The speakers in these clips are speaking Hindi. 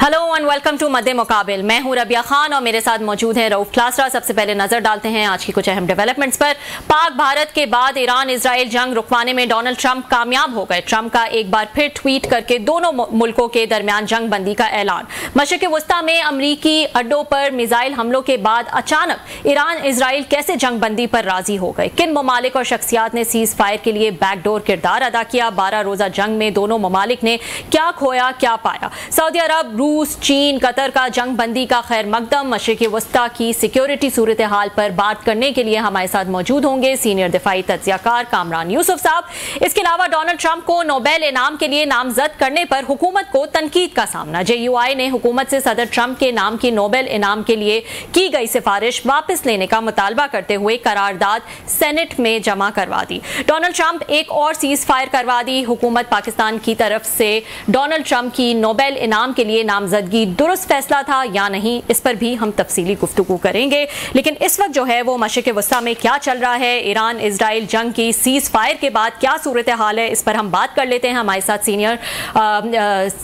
हेलो एंड वेलकम टू मध्य मुकाबिल। मैं हूं रबिया खान और मेरे साथ मौजूद हैं रऊफ क्लासरा। सबसे पहले नजर डालते हैं आज की कुछ अहम डेवलपमेंट्स पर। पाक भारत के बाद ईरान इजराइल जंग रुकवाने में डोनाल्ड ट्रंप कामयाब हो गए। ट्रंप का एक बार फिर ट्वीट करके दोनों मुल्कों के दरमियान जंग बंदी का ऐलान। मशरिक़ वस्ता में अमरीकी अड्डों पर मिसाइल हमलों के बाद अचानक ईरान इजराइल कैसे जंग बंदी पर राजी हो गए? किन ममालिक और शख्सियात ने सीज फायर के लिए बैकडोर किरदार अदा किया? 12 रोजा जंग में दोनों ममालिक ने क्या खोया क्या पाया? सऊदी अरब, रूस, चीन, कतर का जंग बंदी का खैर मकदम। मशरिक़ वस्ता की सिक्योरिटी सूरत हाल पर बात करने के लिए हमारे साथ मौजूद होंगे सीनियर दिफाई तज्ज़ियाकार कामरान यूसुफ साहब। इसके अलावा डोनाल्ड ट्रंप को नोबेल इनाम के लिए नामजद करने पर हुकूमत को तनकीद का सामना। JUI ने हुकूमत से सदर ट्रंप के नाम की नोबेल इनाम के लिए की गई सिफारिश वापस लेने का मुतालबा करते हुए करारदाद सेनेट में जमा करवा दी। डोनाल्ड ट्रंप एक और सीज फायर करवा दी। हुकूमत पाकिस्तान की तरफ से डोनाल्ड ट्रंप की नोबेल इनाम के लिए नामजदगी दुरुस्त फैसला था या नहीं, इस पर भी हम तफसीली गुफ्तगू करेंगे। लेकिन इस वक्त जो है वो मशरिक़ वस्ता में क्या चल रहा है, ईरान इजराइल जंग की सीज फायर के बाद क्या सूरत हाल है, इस पर हम बात कर लेते हैं। हमारे साथ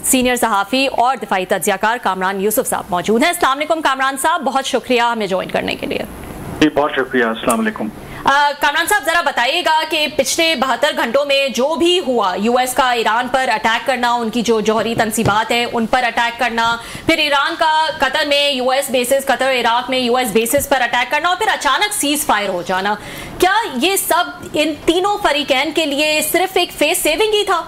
सीनियर सहाफ़ी और दिफाई तज्ज़ियाकार कामरान यूसुफ साहब मौजूद हैं। अस्सलाम वालेकुम कामरान साहब, बहुत शुक्रिया हमें ज्वाइन करने के लिए। जी बहुत शुक्रिया। अस्सलाम वालेकुम। कामरान साहब, जरा बताइएगा कि पिछले 72 घंटों में जो भी हुआ, यूएस का ईरान पर अटैक करना, उनकी जो जौहरी तंसीबात हैं उन पर अटैक करना, फिर ईरान का कतर में यूएस बेसिस, कतर इराक में यूएस बेसिस पर अटैक करना और फिर अचानक सीज फायर हो जाना, क्या ये सब इन तीनों फरीकैन के लिए सिर्फ एक फेस सेविंग ही था?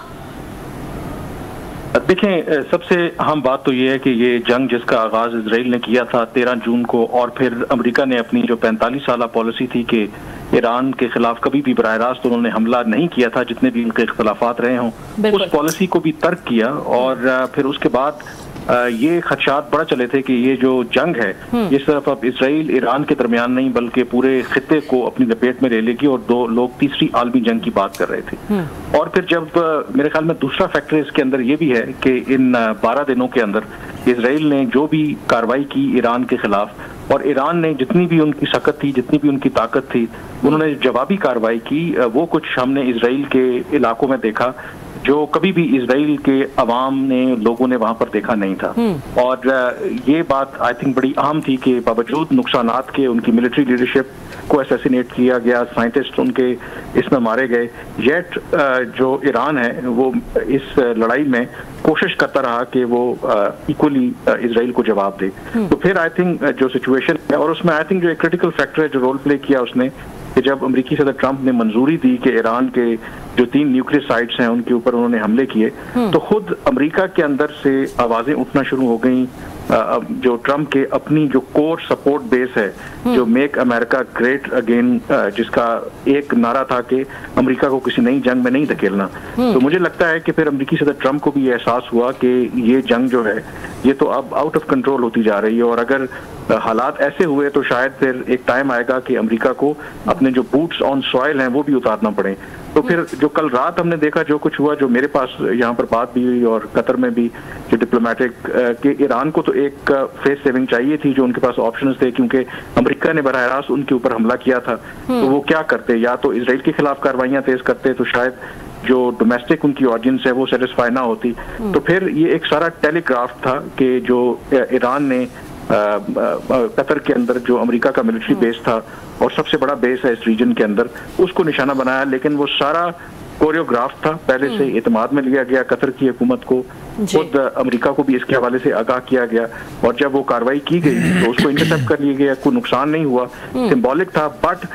देखें, सबसे अहम बात तो ये है कि ये जंग जिसका आगाज इजराइल ने किया था 13 जून को, और फिर अमेरिका ने अपनी जो 45 साल पॉलिसी थी कि ईरान के खिलाफ कभी भी बराह रास्त उन्होंने हमला नहीं किया था, जितने भी उनके इख्तलाफात रहे हों, उस पॉलिसी को भी तर्क किया। और फिर उसके बाद ये खदशात बढ़ चले थे कि ये जो जंग है ये सिर्फ अब इसराइल ईरान के दरमियान नहीं बल्कि पूरे खित्ते को अपनी लपेट में ले लेगी, और दो लोग तीसरी आलमी जंग की बात कर रहे थे। और फिर जब मेरे ख्याल में दूसरा फैक्टर इसके अंदर ये भी है कि इन 12 दिनों के अंदर इसराइल ने जो भी कार्रवाई की ईरान के खिलाफ, और ईरान ने जितनी भी उनकी सकत थी, जितनी भी उनकी ताकत थी, उन्होंने जवाबी कार्रवाई की। वो कुछ हमने इसराइल के इलाकों में देखा जो कभी भी इसराइल के अवाम ने, लोगों ने वहां पर देखा नहीं था। और ये बात आई थिंक बड़ी अहम थी कि बावजूद नुकसानात के उनकी मिलिट्री लीडरशिप को असैसिनेट किया गया, साइंटिस्ट उनके इसमें मारे गए, येट जो ईरान है वो इस लड़ाई में कोशिश करता रहा कि वो इक्वली इसराइल को जवाब दे। तो फिर आई थिंक जो सिचुएशन है, और उसमें आई थिंक जो एक क्रिटिकल फैक्टर है जो रोल प्ले किया उसने, कि जब अमेरिकी सदर ट्रंप ने मंजूरी दी कि ईरान के जो 3 न्यूक्लियर साइट्स हैं उनके ऊपर उन्होंने हमले किए, तो खुद अमेरिका के अंदर से आवाजें उठना शुरू हो गई। जो ट्रंप के अपनी जो कोर सपोर्ट बेस है, जो मेक अमेरिका ग्रेट अगेन, जिसका एक नारा था कि अमेरिका को किसी नई जंग में नहीं धकेलना, तो मुझे लगता है कि फिर अमेरिकी सदर ट्रंप को भी एहसास हुआ कि ये जंग जो है ये तो अब आउट ऑफ कंट्रोल होती जा रही है, और अगर हालात ऐसे हुए तो शायद फिर एक टाइम आएगा कि अमेरिका को अपने जो बूट्स ऑन सॉइल हैं वो भी उतारना पड़े। तो फिर जो कल रात हमने देखा, जो कुछ हुआ, जो मेरे पास यहाँ पर बात भी हुई और कतर में भी जो डिप्लोमेटिक, कि ईरान को तो एक फेस सेविंग चाहिए थी, जो उनके पास ऑप्शंस थे, क्योंकि अमेरिका ने बराह रास्त उनके ऊपर हमला किया था। तो वो क्या करते, या तो इसराइल के खिलाफ कार्रवाइयां तेज करते, तो शायद जो डोमेस्टिक उनकी ऑडियंस है वो सेटिस्फाई ना होती। तो फिर ये एक सारा टेलीग्राफ था कि जो ईरान ने कतर के अंदर जो अमेरिका का मिलिट्री बेस था और सबसे बड़ा बेस है इस रीजन के अंदर, उसको निशाना बनाया। लेकिन वो सारा कोरियोग्राफ था, पहले से इत्मीनान में लिया गया कतर की हुकूमत को, खुद अमेरिका को भी इसके हवाले से आगाह किया गया, और जब वो कार्रवाई की गई तो उसको इंटरसेप्ट कर लिया गया, कोई नुकसान नहीं हुआ, सिंबॉलिक था। बट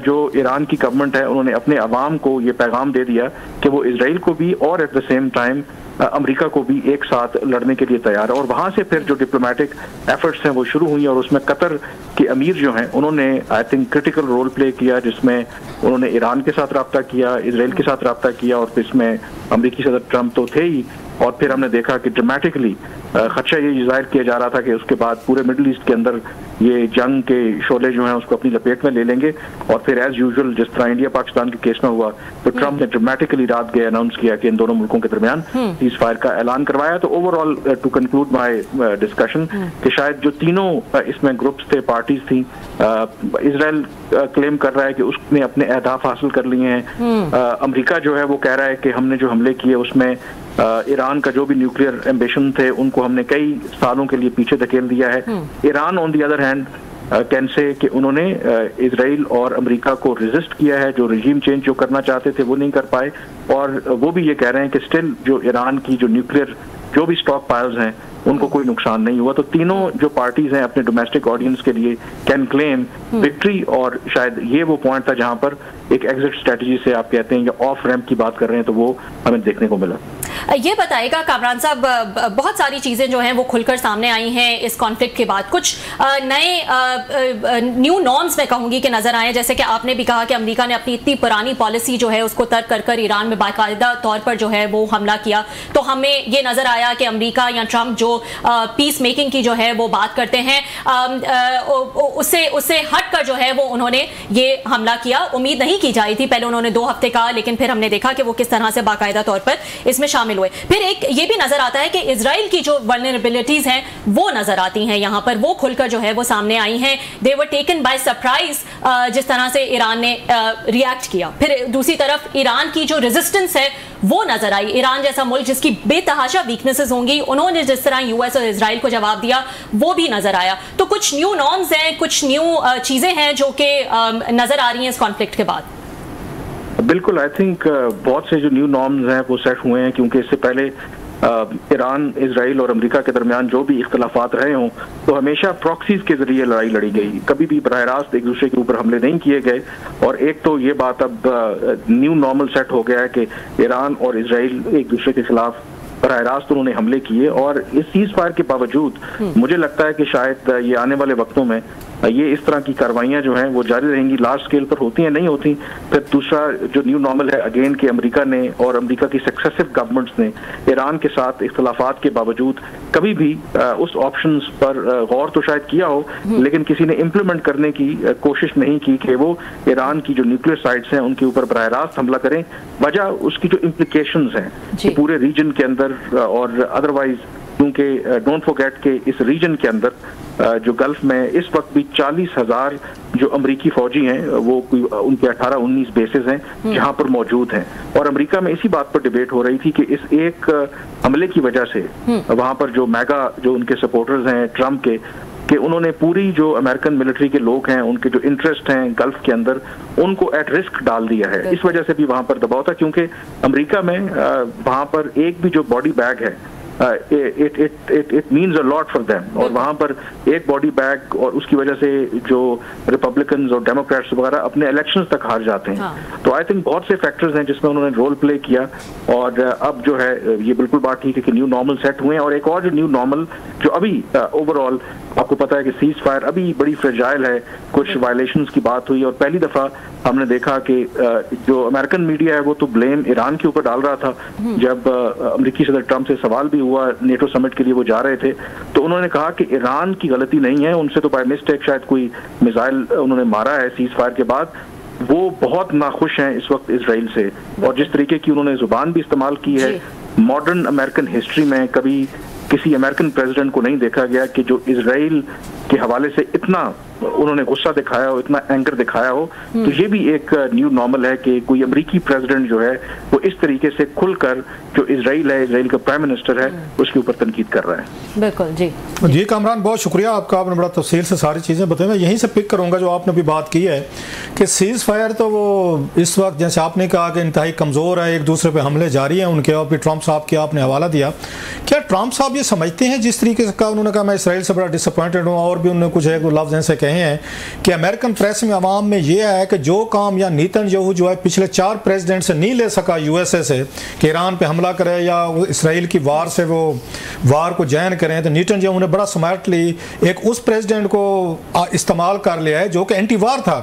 जो ईरान की गवर्नमेंट है उन्होंने अपने अवाम को ये पैगाम दे दिया कि वो इसराइल को भी और at the same time America को भी एक साथ लड़ने के लिए तैयार है। और वहां से फिर जो डिप्लोमेटिक एफर्ट्स हैं वो शुरू हुई, और उसमें कतर के अमीर जो हैं उन्होंने I think critical role play किया, जिसमें उन्होंने ईरान के साथ रब्ता किया, इसराइल के साथ रब्ता किया, और इसमें अमेरिकी सदर ट्रंप तो थे ही। और फिर हमने देखा कि ड्रामेटिकली खदशा ये जाहिर किया जा रहा था कि उसके बाद पूरे मिडिल ईस्ट के अंदर ये जंग के शोले जो हैं उसको अपनी लपेट में ले लेंगे, और फिर एज यूजुअल जिस तरह इंडिया पाकिस्तान के केस में हुआ, तो ट्रंप ने ड्रामेटिकली रात गए अनाउंस किया कि इन दोनों मुल्कों के दरमियान सीज फायर का ऐलान करवाया। तो overall to conclude my discussion, कि शायद जो तीनों इसमें ग्रुप्स थे, पार्टीज थी, इसराइल क्लेम कर रहा है कि उसने अपने अहदाफ हासिल कर लिए हैं, अमेरिका जो है वो कह रहा है कि हमने जो हमले किए उसमें ईरान का जो भी न्यूक्लियर एम्बिशन थे उनको हमने कई सालों के लिए पीछे धकेल दिया है। Iran on the other hand can say कि उन्होंने इजराइल और अमेरिका को रेजिस्ट किया है, जो रिजीम चेंज जो करना चाहते थे वो नहीं कर पाए, और वो भी ये कह रहे हैं कि स्टिल जो ईरान की जो न्यूक्लियर जो भी स्टॉक पाइल्स हैं उनको कोई नुकसान नहीं हुआ। तो तीनों जो पार्टीज हैं अपने डोमेस्टिक ऑडियंस के लिए कैन क्लेम विक्ट्री, और शायद ये वो पॉइंट था जहां पर एक एग्जिट स्ट्रेटजी से आप कहते हैं या ऑफ रैम्प की बात कर रहे हैं, तो वो हमें देखने को मिला। ये बताइएगा कामरान साहब, बहुत सारी चीज़ें जो हैं वो खुलकर सामने आई हैं इस कॉन्फ्लिक्ट के बाद। कुछ नए न्यू नॉर्म्स मैं कहूँगी कि नज़र आए, जैसे कि आपने भी कहा कि अमेरिका ने अपनी इतनी पुरानी पॉलिसी जो है उसको तर्क कर कर ईरान में बाकायदा तौर पर जो है वो हमला किया। तो हमें ये नज़र आया कि अमेरिका या ट्रंप जो पीस मेकिंग की जो है वो बात करते हैं, उससे हट कर जो है वो उन्होंने ये हमला किया। उम्मीद नहीं की जा रही थी, पहले उन्होंने 2 हफ्ते कहा, लेकिन फिर हमने देखा कि वो किस तरह से बाकायदा तौर पर इसमें शामिल हुए। फिर एक ये भी नजर आता है कि इजराइल की जो वल्नरेबिलिटीज हैं वो नजर आती हैं यहां पर, वो खुलकर जो है वो सामने आई हैं। दे वर टेकन बाय सरप्राइज जिस तरह से ईरान ने रिएक्ट किया। फिर दूसरी तरफ ईरान की जो रेजिस्टेंस है वो नजर आई। ईरान जैसा मुल्क जिसकी बेतहाशा वीकनेसेस होंगी, उन्होंने जिस तरह यूएस और इजराइल को जवाब दिया वो भी नजर आया। तो कुछ न्यू नॉर्म्स हैं, कुछ न्यू चीजें हैं जो कि नजर आ रही हैं इस कॉन्फ्लिक्ट के बाद। बिल्कुल, आई थिंक बहुत से जो न्यू नॉर्म्स हैं वो सेट हुए हैं, क्योंकि इससे पहले ईरान, इजराइल और अमेरिका के दरमियान जो भी इख्तलाफात रहे हों तो हमेशा प्रॉक्सीज के जरिए लड़ाई लड़ी गई, कभी भी बराह रास्त एक दूसरे के ऊपर हमले नहीं किए गए। और एक तो ये बात अब न्यू नॉर्मल सेट हो गया है कि ईरान और इजराइल एक दूसरे के खिलाफ बराह रास्त उन्होंने हमले किए, और इस सीज फायर के बावजूद मुझे लगता है कि शायद ये आने वाले वक्तों में ये इस तरह की कार्रवाइयां जो हैं वो जारी रहेंगी। लार्ज स्केल पर होती हैं, नहीं होती। फिर दूसरा जो न्यू नॉर्मल है अगेन कि अमेरिका ने और अमेरिका की सक्सेसिव गवर्नमेंट्स ने ईरान के साथ इख्तलाफात के बावजूद कभी भी उस ऑप्शंस पर गौर तो शायद किया हो, लेकिन किसी ने इम्प्लीमेंट करने की कोशिश नहीं की कि वो ईरान की जो न्यूक्लियर साइट्स हैं उनके ऊपर बराह रास्त हमला करें। वजह उसकी जो इम्प्लीकेशंस हैं पूरे रीजन के अंदर और अदरवाइज, क्योंकि डोंट फॉरगेट के इस रीजन के अंदर जो गल्फ में इस वक्त भी 40,000 जो अमरीकी फौजी हैं वो उनके 18-19 बेसेस हैं जहां पर मौजूद हैं। और अमेरिका में इसी बात पर डिबेट हो रही थी कि इस एक हमले की वजह से वहां पर जो मेगा जो उनके सपोर्टर्स हैं ट्रंप के, कि उन्होंने पूरी जो अमेरिकन मिलिट्री के लोग हैं उनके जो इंटरेस्ट हैं गल्फ के अंदर उनको एट रिस्क डाल दिया है। इस वजह से भी वहां पर दबाव था, क्योंकि अमेरिका में वहां पर एक भी जो बॉडी बैग है it means a lot for them, और वहां पर एक बॉडी बैग और उसकी वजह से जो रिपब्लिकन्स और डेमोक्रेट्स वगैरह अपने इलेक्शंस तक हार जाते हैं। तो आई थिंक बहुत से फैक्टर्स हैं जिसमें उन्होंने रोल प्ले किया, और अब जो है ये बिल्कुल बात ठीक है कि न्यू नॉर्मल सेट हुए हैं। और एक और जो न्यू नॉर्मल जो अभी ओवरऑल आपको पता है कि सीज फायर अभी बड़ी फ्रेजाइल है, कुछ वायलेशंस की बात हुई, और पहली दफा हमने देखा कि जो अमेरिकन मीडिया है वो तो ब्लेम ईरान के ऊपर डाल रहा था। जब अमेरिकी सदर ट्रंप से सवाल भी हुआ, नेटो समिट के लिए वो जा रहे थे, तो उन्होंने कहा कि ईरान की गलती नहीं है, उनसे तो बाय मिस्टेक शायद कोई मिसाइल उन्होंने मारा है सीज फायर के बाद। वो बहुत नाखुश हैं इस वक्त इसराइल से, और जिस तरीके की उन्होंने जुबान भी इस्तेमाल की है, मॉडर्न अमेरिकन हिस्ट्री में कभी किसी अमेरिकन प्रेसिडेंट को नहीं देखा गया कि जो इसराइल के हवाले से इतना उन्होंने गुस्सा दिखाया हो, इतना एंगर दिखाया हो। तो ये भी एक न्यू नॉर्मल है कि कोई अमेरिकी प्रेसिडेंट जो है वो इस तरीके से खुलकर जो इसराइल है, इसराइल का प्राइम मिनिस्टर है, उसके ऊपर तनकीद कर रहा है। बिल्कुल जी जी कामरान, बहुत शुक्रिया आपका, आपने बड़ा तफसील से सारी चीज़ें बताई। मैं यहीं से पिक करूँगा जो आपने भी बात की है कि सीज़ फायर तो वो इस वक्त जैसे आपने कहा कि इंतहाई कमज़ोर है, एक दूसरे पर हमले जारी हैं उनके, और फिर ट्रंप साहब के आपने हवाला दिया। क्या ट्रंप साहब ये समझते हैं जिस तरीके से कहा उन्होंने कहा मैं इसराइल से बड़ा डिसअपॉइंटेड हूँ, और भी उन्होंने कुछ एक लफ्ज़ ऐसे कहे हैं कि अमेरिकन प्रेस में आवाम में ये है कि जो काम या नेतन्याहू जो है पिछले 4 प्रेसिडेंट से नहीं ले सका यूएसए से कि ईरान पे हमला करे या इसराइल की वार से वो वार को जैन करें, तो नेतन्याहू ने बड़ा स्मार्टली एक उस प्रेसिडेंट को इस्तेमाल कर लिया है जो कि एंटी वार था।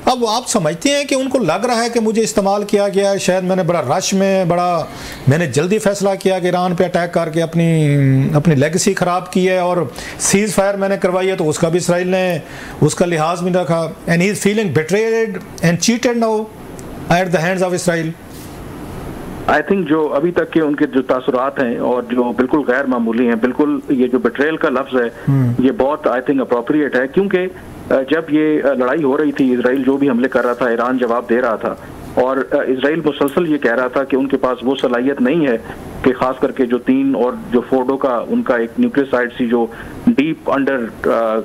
अब आप समझते हैं कि उनको लग रहा है कि मुझे इस्तेमाल किया गया है, शायद मैंने बड़ा रश में मैंने जल्दी फैसला किया कि ईरान पे अटैक करके अपनी लेगेसी ख़राब की है, और सीज़ फायर मैंने करवाई है तो उसका भी इसराइल ने उसका लिहाज भी रखा, and he is feeling betrayed and cheated now at the hands of Israel. I think जो अभी तक के उनके जो तासुरात हैं और जो बिल्कुल गैर मामूली हैं, बिल्कुल ये जो बिट्रेयल का लफ्ज़ है ये बहुत आई थिंक अप्रोप्रिएट है, क्योंकि जब ये लड़ाई हो रही थी, इसराइल जो भी हमले कर रहा था, ईरान जवाब दे रहा था, और इसराइल मुसलसल ये कह रहा था कि उनके पास वो सलाहियत नहीं है कि खास करके जो 3 और जो फोर्डो का उनका एक न्यूक्लियर साइट सी जो डीप अंडर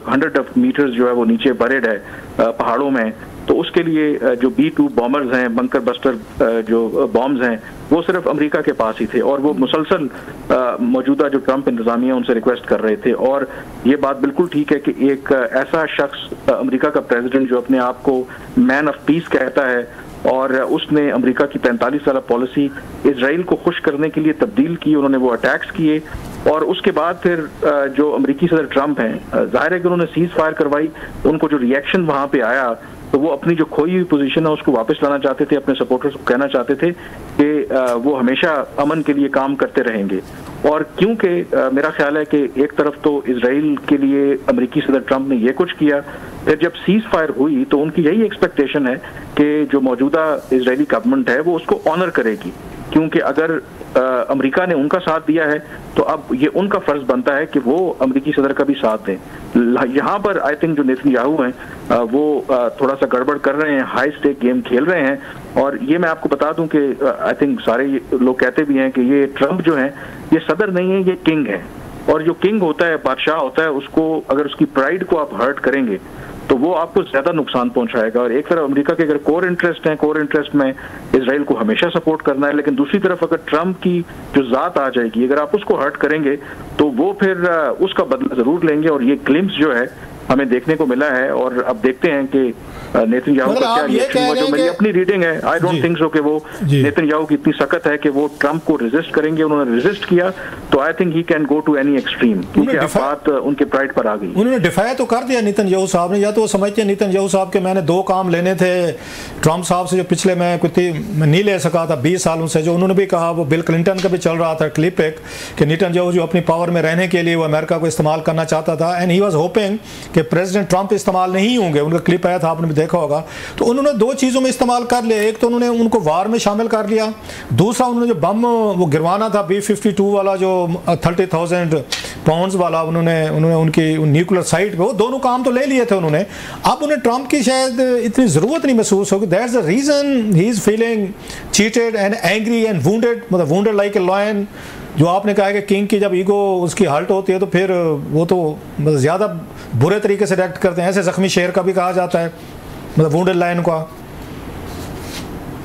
100 मीटर्स जो है वो नीचे बरेड है पहाड़ों में, तो उसके लिए जो B-2 बॉम्बर्स हैं, बंकर बस्टर जो बॉम्ब्स हैं, वो सिर्फ अमेरिका के पास ही थे और वो मुसलसल मौजूदा जो ट्रंप इंतजामिया उनसे रिक्वेस्ट कर रहे थे। और ये बात बिल्कुल ठीक है कि एक ऐसा शख्स अमेरिका का प्रेसिडेंट जो अपने आप को मैन ऑफ पीस कहता है और उसने अमेरिका की 45 साल पॉलिसी इसराइल को खुश करने के लिए तब्दील की, उन्होंने वो अटैक्स किए और उसके बाद फिर जो अमेरिकी सदर ट्रंप हैं, जाहिर है कि उन्होंने सीज फायर करवाई, उनको जो रिएक्शन वहां पे आया तो वो अपनी जो खोई हुई पोजीशन है उसको वापस लाना चाहते थे, अपने सपोर्टर्स को कहना चाहते थे कि वो हमेशा अमन के लिए काम करते रहेंगे। और क्योंकि मेरा ख्याल है कि एक तरफ तो इसराइल के लिए अमेरिकी सदर ट्रंप ने ये कुछ किया, फिर जब सीज फायर हुई तो उनकी यही एक्सपेक्टेशन है कि जो मौजूदा इजरायली गवर्नमेंट है वो उसको ऑनर करेगी, क्योंकि अगर अमेरिका ने उनका साथ दिया है तो अब ये उनका फर्ज बनता है कि वो अमेरिकी सदर का भी साथ दें। यहाँ पर आई थिंक जो नेतन्याहू हैं वो थोड़ा सा गड़बड़ कर रहे हैं, हाई स्टेक गेम खेल रहे हैं। और ये मैं आपको बता दूं कि आई थिंक सारे लोग कहते भी हैं कि ये ट्रंप जो है ये सदर नहीं है, ये किंग है, और जो किंग होता है, बादशाह होता है, उसको अगर उसकी प्राइड को आप हर्ट करेंगे तो वो आपको ज्यादा नुकसान पहुंचाएगा। और एक तरफ अमेरिका के अगर कोर इंटरेस्ट है, कोर इंटरेस्ट में इसराइल को हमेशा सपोर्ट करना है, लेकिन दूसरी तरफ अगर ट्रंप की जो जात आ जाएगी, अगर आप उसको हर्ट करेंगे तो वो फिर उसका बदला जरूर लेंगे। और ये ग्लिम्स जो है हमें देखने को मिला है और अब देखते हैं कि नेतन्याहू का क्या रिएक्शन हुआ। जो मेरी अपनी रीडिंग है, आई डोंट थिंक सो कि वो नेतन्याहू की इतनी सख्त है कि वो ट्रंप को रेजिस्ट करेंगे। उन्होंने रेजिस्ट किया तो I think he can go to any extreme, क्योंकि अब बात उनके प्राइड पर आ गई। उन्होंने डिफाई तो कर दिया नेतन्याहू साहब ने, या तो वो समझते हैं नेतन्याहू साहब के मैंने 2 काम लेने थे ट्रंप साहब से जो पिछले मैं नहीं ले सका था 20 सालों से, जो उन्होंने भी कहा, वो बिल क्लिंटन का भी चल रहा था क्लिप एक, कि नेतन्याहू जो अपनी पावर में रहने के लिए वो अमेरिका को इस्तेमाल करना चाहता था, एंड ही वाज होपिंग कि प्रेसिडेंट ट्रंप इस्तेमाल नहीं होंगे। उनका क्लिप आया था, आपने भी देखा होगा। तो उन्होंने 2 चीज़ों में इस्तेमाल कर लिया, एक तो उन्होंने उनको वार में शामिल कर लिया, दूसरा उन्होंने जो बम वो गिरवाना था B-52 वाला जो 30,000 पाउंड्स वाला, उन्होंने उनकी न्यूक्लियर साइट पे, वो दोनों काम तो ले लिए थे उन्होंने। अब उन्हें ट्रंप की शायद इतनी ज़रूरत नहीं महसूस होगी। That's the reason he is feeling cheated and angry and wounded, मतलब वुंडेड लाइक ए लायन। जो आपने कहा है कि किंग की जब ईगो उसकी हर्ट होती है तो फिर वो तो मतलब ज़्यादा बुरे तरीके से रिएक्ट करते हैं। ऐसे जख्मी शेर का भी कहा जाता है, मतलब वुंडेड लायन का।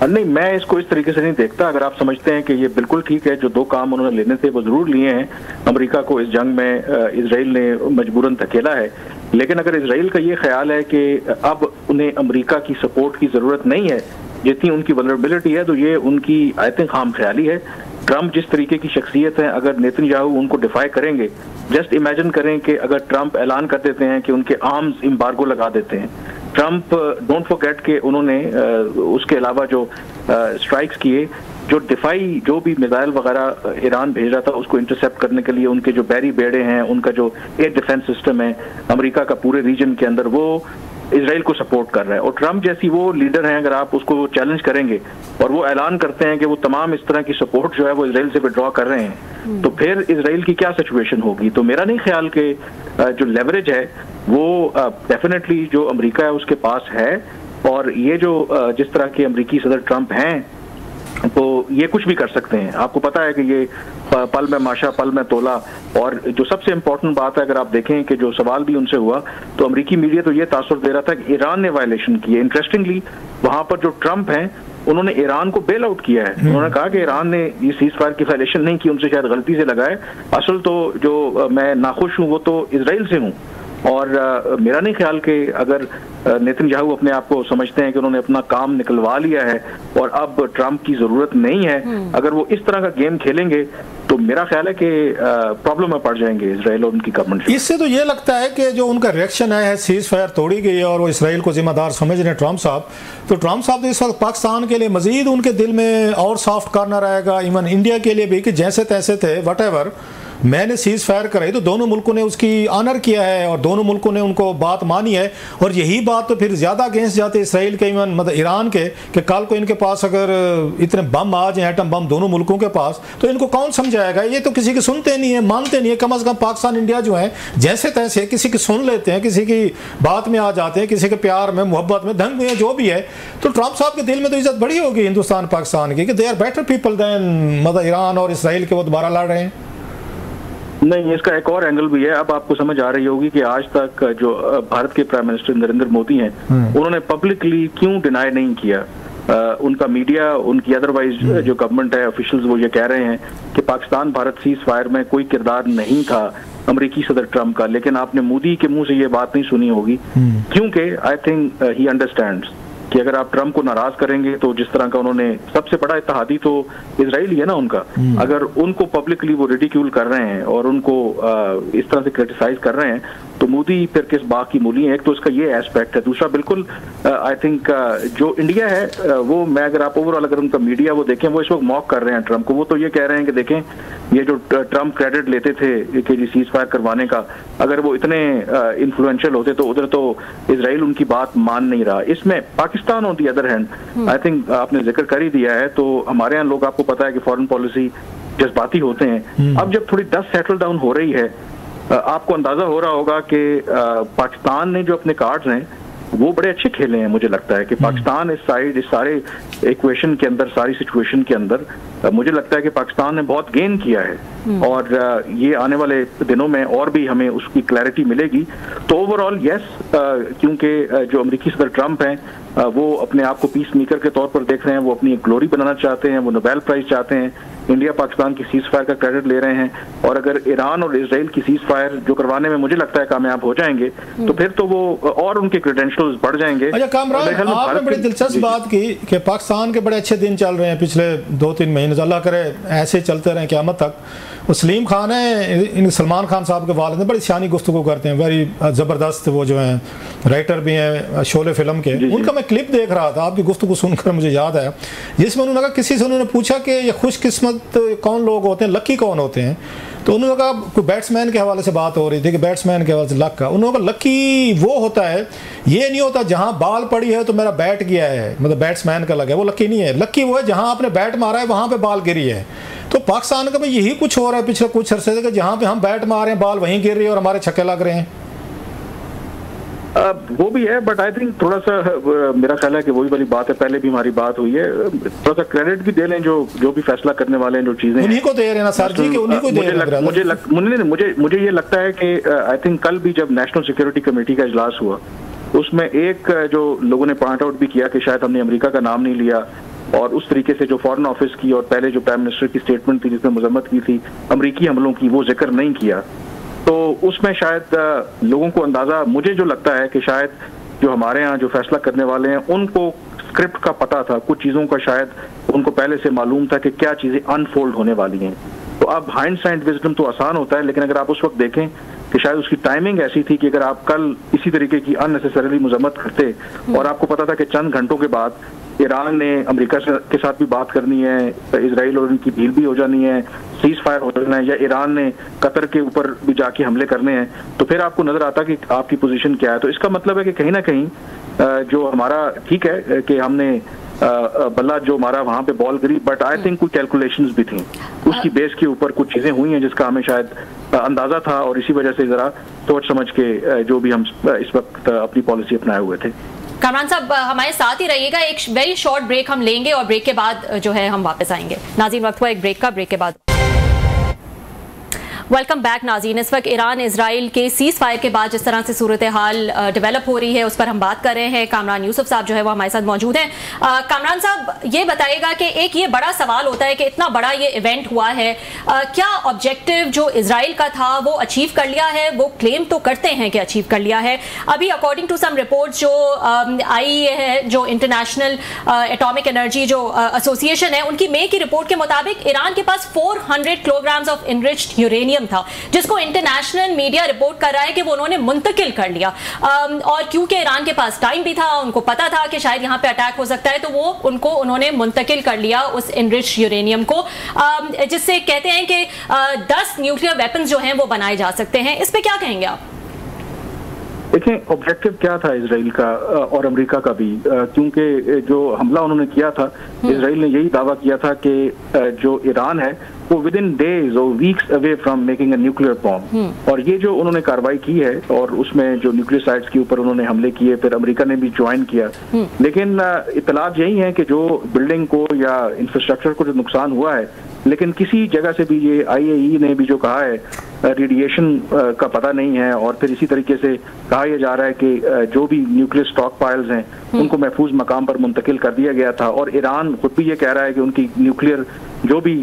नहीं, मैं इसको इस तरीके से नहीं देखता। अगर आप समझते हैं कि ये बिल्कुल ठीक है, जो 2 काम उन्होंने लेने थे वो जरूर लिए हैं। अमेरिका को इस जंग में इसराइल ने मजबूरन धकेला है, लेकिन अगर इसराइल का ये ख्याल है कि अब उन्हें अमेरिका की सपोर्ट की जरूरत नहीं है जितनी उनकी वल्नरेबिलिटी है, तो ये उनकी आई थिंक खाम ख्याली है। ट्रंप जिस तरीके की शख्सियत है, अगर नेतन्याहू उनको डिफाई करेंगे, जस्ट इमेजिन करें कि अगर ट्रंप ऐलान कर देते हैं कि उनके आर्म्स एम्बार्गो लगा देते हैं। ट्रंप डोंट फॉरगेट कि उन्होंने उसके अलावा जो स्ट्राइक्स किए, जो डिफाई जो भी मिसाइल वगैरह ईरान भेज रहा था उसको इंटरसेप्ट करने के लिए, उनके जो बैरी बेड़े हैं, उनका जो एयर डिफेंस सिस्टम है अमेरिका का पूरे रीजन के अंदर, वो इसराइल को सपोर्ट कर रहा है। और ट्रंप जैसी वो लीडर हैं, अगर आप उसको चैलेंज करेंगे और वो ऐलान करते हैं कि वो तमाम इस तरह की सपोर्ट जो है वो इसराइल से विड्रॉ कर रहे हैं, तो फिर इसराइल की क्या सिचुएशन होगी। तो मेरा नहीं ख्याल कि जो लेवरेज है वो डेफिनेटली जो अमेरिका है उसके पास है। और ये जो जिस तरह के अमेरिकी सदर ट्रंप हैं तो ये कुछ भी कर सकते हैं। आपको पता है कि ये पल में माशा पल में तोला। और जो सबसे इम्पोर्टेंट बात है, अगर आप देखें कि जो सवाल भी उनसे हुआ तो अमेरिकी मीडिया तो ये तासुर दे रहा था कि ईरान ने वायलेशन की है। इंटरेस्टिंगली वहां पर जो ट्रंप हैं उन्होंने ईरान को बेल आउट किया है। उन्होंने कहा कि ईरान ने ये सीज फायर की वायलेशन नहीं की, उनसे शायद गलती से लगा है, असल तो जो मैं नाखुश हूँ वो तो इसराइल से हूँ। और मेरा नहीं ख्याल कि अगर नेतन्याहू अपने आप को समझते हैं कि उन्होंने अपना काम निकलवा लिया है और अब ट्रंप की जरूरत नहीं है, अगर वो इस तरह का गेम खेलेंगे तो मेरा ख्याल है कि प्रॉब्लम में पड़ जाएंगे इसराइल और उनकी गवर्नमेंट। इससे तो ये लगता है कि जो उनका रिएक्शन है सीज फायर तोड़ी गई है और वो इसराइल को जिम्मेदार समझ रहे हैं ट्रंप साहब, तो ट्रंप साहब तो इस वक्त पाकिस्तान के लिए मजीद उनके दिल में और सॉफ्ट करना रहेगा, इवन इंडिया के लिए भी, कि जैसे तैसे थे वट एवर मैंने सीज फायर कराई तो दोनों मुल्कों ने उसकी ऑनर किया है और दोनों मुल्कों ने उनको बात मानी है। और यही बात तो फिर ज़्यादा अगेंस्ट जाते इसराइल के, मतलब ईरान के, कि कल को इनके पास अगर इतने बम आ जाए, एटम बम दोनों मुल्कों के पास, तो इनको कौन समझाएगा? ये तो किसी की सुनते नहीं है, मानते नहीं है। कम अज़ कम पाकिस्तान इंडिया जो है जैसे तैसे किसी की सुन लेते हैं, किसी की बात में आ जाते हैं, किसी के प्यार में, मोहब्बत में, धंग में, जो भी है। तो ट्रंप साहब के दिल में तो इज्जत बड़ी होगी हिंदुस्तान पाकिस्तान की कि they are better people than मतलब ईरान और इसराइल के वो दोबारा लड़ रहे हैं। नहीं, इसका एक और एंगल भी है। अब आपको समझ आ रही होगी कि आज तक जो भारत के प्राइम मिनिस्टर नरेंद्र मोदी हैं, उन्होंने पब्लिकली क्यों डिनाई नहीं किया। उनका मीडिया, उनकी अदरवाइज जो गवर्नमेंट है, ऑफिशियल्स, वो ये कह रहे हैं कि पाकिस्तान भारत सीज फायर में कोई किरदार नहीं था अमेरिकी सदर ट्रंप का। लेकिन आपने मोदी के मुंह से ये बात नहीं सुनी होगी, क्योंकि आई थिंक ही अंडरस्टैंड्स कि अगर आप ट्रंप को नाराज करेंगे तो जिस तरह का उन्होंने, सबसे बड़ा इत्तेहादी तो इजराइल ही है ना उनका, अगर उनको पब्लिकली वो रिडिक्यूल कर रहे हैं और उनको इस तरह से क्रिटिसाइज कर रहे हैं, तो मोदी फिर किस बात की मूली है। एक तो इसका ये एस्पेक्ट है। दूसरा, बिल्कुल आई थिंक जो इंडिया है वो, मैं अगर आप ओवरऑल अगर उनका मीडिया वो देखें, वो इस वक्त मॉक कर रहे हैं ट्रंप को। वो तो ये कह रहे हैं कि देखें, ये जो ट्रंप क्रेडिट लेते थे कि जी सीज फायर करवाने का, अगर वो इतने इन्फ्लुएंशियल होते तो उधर तो इजराइल उनकी बात मान नहीं रहा। इसमें Pakistan on the other hand, I think आपने जिक्र कर ही दिया है, तो हमारे यहाँ लोग, आपको पता है कि फॉरेन पॉलिसी जज्बाती होते हैं। अब जब थोड़ी डस्ट सेटल डाउन हो रही है, आपको अंदाजा हो रहा होगा कि पाकिस्तान ने जो अपने कार्ड्स हैं वो बड़े अच्छे खेले हैं। मुझे लगता है कि पाकिस्तान इस सारे इक्वेशन के अंदर, सारी सिचुएशन के अंदर, मुझे लगता है कि पाकिस्तान ने बहुत गेन किया है और ये आने वाले दिनों में और भी हमें उसकी क्लैरिटी मिलेगी। तो ओवरऑल यस, क्योंकि जो अमेरिकी सदर ट्रंप हैं वो अपने आप को पीस मेकर के तौर पर देख रहे हैं, वो अपनी ग्लोरी बनाना चाहते हैं, वो नोबेल प्राइज चाहते हैं, इंडिया पाकिस्तान की सीज फायर का क्रेडिट ले रहे हैं। और अगर ईरान और इसराइल की सीज फायर जो करवाने में मुझे लगता है कामयाब हो जाएंगे, तो फिर तो वो और उनके क्रेडेंशियल्स बढ़ जाएंगे। अच्छा कामरान, आपने बड़ी दिलचस्प बात की कि पाकिस्तान के बड़े अच्छे दिन चल रहे हैं पिछले 2-3 महीने, अल्लाह करे ऐसे चलते रहे क़यामत तक। वो सलीम खान है, इन सलमान खान साहब के वालिद, बड़ी सियानी गुफ्तगू करते हैं, वेरी ज़बरदस्त, वो जो हैं राइटर भी हैं शोले फिल्म के। उनका मैं क्लिप देख रहा था, आपकी गुफ्तगू सुनकर मुझे याद आया, जिसमें उन्होंने कहा, किसी से उन्होंने पूछा कि ये खुशकिस्मत कौन लोग होते हैं, लक्की कौन होते हैं, तो उन्होंने कहा, कोई बैट्समैन के हवाले से बात हो रही थी कि बैट्समैन के हवाले से लक का, उन्होंने कहा लक्की वो होता है, ये नहीं होता जहां बाल पड़ी है तो मेरा बैट गया है, मतलब बैट्समैन का लग है, वो लक्की नहीं है। लक्की वो है जहां आपने बैट मारा है वहां पे बाल गिरी है। तो पाकिस्तान का भाई यही कुछ हो रहा है पिछले कुछ अरसे से कि जहां पे हम बैट मार रहे हैं बाल वहीं गिर रही है और हमारे छक्के लग रहे हैं। वो भी है, बट आई थिंक थोड़ा सा मेरा ख्याल है कि वही वाली बात है, पहले भी हमारी बात हुई है, थोड़ा सा क्रेडिट भी दे लें जो भी फैसला करने वाले हैं, जो चीजें उन्हीं को दे रहे हैं ना सर जी, कि उन्हीं को दे रहे हैं। मुझे ये लगता है कि आई थिंक कल भी जब नेशनल सिक्योरिटी कमेटी का इजलास हुआ, उसमें एक जो लोगों ने पॉइंट आउट भी किया कि शायद हमने अमेरिका का नाम नहीं लिया, और उस तरीके से जो फॉरेन ऑफिस की और पहले जो प्राइम मिनिस्टर की स्टेटमेंट थी जिसमें मजम्मत की थी अमेरिकी हमलों की, वो जिक्र नहीं किया। तो उसमें शायद लोगों को अंदाजा, मुझे जो लगता है कि शायद जो हमारे यहाँ जो फैसला करने वाले हैं उनको स्क्रिप्ट का पता था, कुछ चीज़ों का शायद उनको पहले से मालूम था कि क्या चीज़ें अनफोल्ड होने वाली हैं। तो अब हाइंडसाइट विजडम तो आसान होता है, लेकिन अगर आप उस वक्त देखें कि शायद उसकी टाइमिंग ऐसी थी कि अगर आप कल इसी तरीके की अननेसेसरीली मजम्मत करते और आपको पता था कि चंद घंटों के बाद ईरान ने अमेरिका के साथ भी बात करनी है, इजराइल और उनकी डील भी हो जानी है, सीज फायर हो जाना है, या ईरान ने कतर के ऊपर भी जाके हमले करने हैं, तो फिर आपको नजर आता कि आपकी पोजीशन क्या है। तो इसका मतलब है कि कहीं ना कहीं जो हमारा, ठीक है कि हमने बल्ला जो हमारा वहां पे ball Giri, but I think कुछ कैलकुलेशंस भी थी, उसकी बेस के ऊपर कुछ चीजें हुई हैं जिसका हमें शायद अंदाजा था, और इसी वजह से जरा सोच समझ के जो भी हम इस वक्त अपनी पॉलिसी अपनाए हुए थे। कामरान साहब हमारे साथ ही रहिएगा, एक वेरी शॉर्ट ब्रेक हम लेंगे और ब्रेक के बाद जो है हम वापस आएंगे। नाज़रीन, वक्त हुआ एक ब्रेक का, ब्रेक के बाद वेलकम बैक। नाज़रीन, इस वक्त ईरान इजराइल के सीज फायर के बाद जिस तरह से सूरत हाल डेवलप हो रही है उस पर हम बात कर रहे हैं। कामरान यूसुफ साहब जो है वो हमारे साथ मौजूद हैं। कामरान साहब, ये बताइएगा कि एक ये बड़ा सवाल होता है कि इतना बड़ा ये इवेंट हुआ है, क्या ऑब्जेक्टिव जो इजराइल का था वो अचीव कर लिया है? वो क्लेम तो करते हैं कि अचीव कर लिया है। अभी अकॉर्डिंग टू सम रिपोर्ट्स जो आई है, जो इंटरनेशनल एटॉमिक एनर्जी जो एसोसिएशन है, उनकी मई की रिपोर्ट के मुताबिक ईरान के पास 400 kilograms of enriched uranium uranium था, जिसको इंटरनेशनल मीडिया रिपोर्ट कर रहा है कि वो उन्होंने मुंतकिल कर लिया। और क्योंकि ईरान के पास टाइम भी था, उनको पता था कि शायद यहाँ पे अटैक हो सकता है, तो वो उन्होंने मुंतकिल कर लिया उस इनरिच यूरेनियम को, जिससे कहते हैं कि 10 न्यूक्लियर वेपन्स जो हैं वो बनाए जा सकते हैं। इस पे क्या कहेंगे आप? देखें, ऑब्जेक्टिव क्या था इजराइल का और अमेरिका का भी, क्योंकि जो हमला उन्होंने किया था, इजराइल ने यही दावा किया था कि जो ईरान है वो विद इन डेज और weeks away from making a nuclear bomb. और ये जो उन्होंने कार्रवाई की है और उसमें जो न्यूक्लियर साइट्स के ऊपर उन्होंने हमले किए, फिर अमेरिका ने भी ज्वाइन किया, लेकिन इतलात यही है कि जो बिल्डिंग को या इंफ्रास्ट्रक्चर को जो नुकसान हुआ है, लेकिन किसी जगह से भी ये IAEA ने भी जो कहा है रेडिएशन का पता नहीं है। और फिर इसी तरीके से कहा यह जा रहा है कि जो भी न्यूक्लियर स्टॉक पाइल्स हैं उनको महफूज मकाम पर मुंतकिल कर दिया गया था। और ईरान खुद भी ये कह रहा है कि उनकी न्यूक्लियर जो भी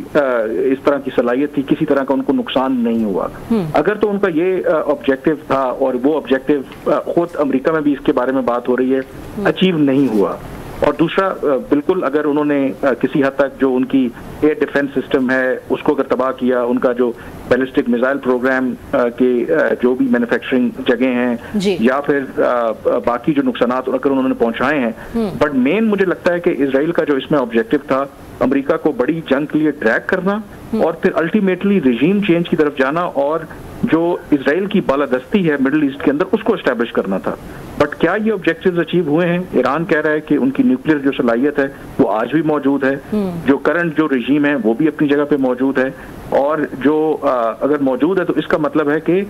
इस तरह की सलाहियत थी, किसी तरह का उनको नुकसान नहीं हुआ। अगर तो उनका ये ऑब्जेक्टिव था, और वो ऑब्जेक्टिव खुद अमेरिका में भी इसके बारे में बात हो रही है, अचीव नहीं हुआ। और दूसरा, बिल्कुल अगर उन्होंने किसी हद तक जो उनकी एयर डिफेंस सिस्टम है उसको अगर तबाह किया, उनका जो बैलिस्टिक मिसाइल प्रोग्राम के जो भी मैन्युफैक्चरिंग जगह हैं, या फिर बाकी जो नुकसानात अगर उन्होंने पहुंचाए हैं, बट मेन मुझे लगता है कि इजराइल का जो इसमें ऑब्जेक्टिव था, अमेरिका को बड़ी जंग के लिए ट्रैक करना और फिर अल्टीमेटली रिजीम चेंज की तरफ जाना, और जो इजराइल की बालादस्ती है मिडिल ईस्ट के अंदर उसको एस्टैब्लिश करना था। बट क्या ये ऑब्जेक्टिव्स अचीव हुए हैं? ईरान कह रहा है कि उनकी न्यूक्लियर जो सलाहियत है वो आज भी मौजूद है, जो करंट जो रिजीम है वो भी अपनी जगह पे मौजूद है, और जो अगर मौजूद है तो इसका मतलब है कि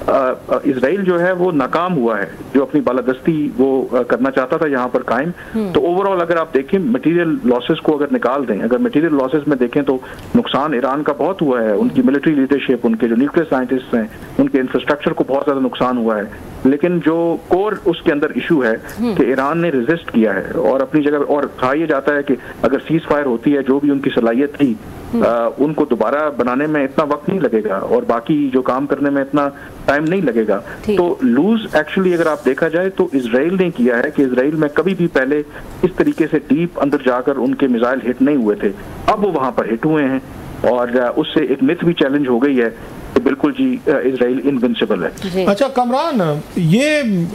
इजराइल जो है वो नाकाम हुआ है, जो अपनी बालादस्ती वो करना चाहता था यहाँ पर कायम। तो ओवरऑल अगर आप देखें मटेरियल लॉसेस को अगर निकाल दें, अगर मटेरियल लॉसेस में देखें तो नुकसान ईरान का बहुत हुआ है। उनकी मिलिट्री लीडरशिप, उनके जो न्यूक्लियर साइंटिस्ट हैं, उनके इंफ्रास्ट्रक्चर को बहुत ज्यादा नुकसान हुआ है। लेकिन जो कोर उसके अंदर इशू है कि ईरान ने रेजिस्ट किया है और अपनी जगह, और कहा यह जाता है कि अगर सीज फायर होती है, जो भी उनकी सलाहियत थी उनको दोबारा बनाने में इतना वक्त नहीं लगेगा और बाकी जो काम करने में इतना टाइम नहीं लगेगा। तो लूज एक्चुअली अगर आप देखा जाए तो इजराइल ने किया है कि इजराइल में कभी भी पहले इस तरीके से डीप अंदर जाकर उनके मिसाइल हिट नहीं हुए थे, अब वो वहां पर हिट हुए हैं, और उससे एक मिथ भी चैलेंज हो गई है। तो बिल्कुल जी, इजराइल इनविंसिबल है। अच्छा कमरान, ये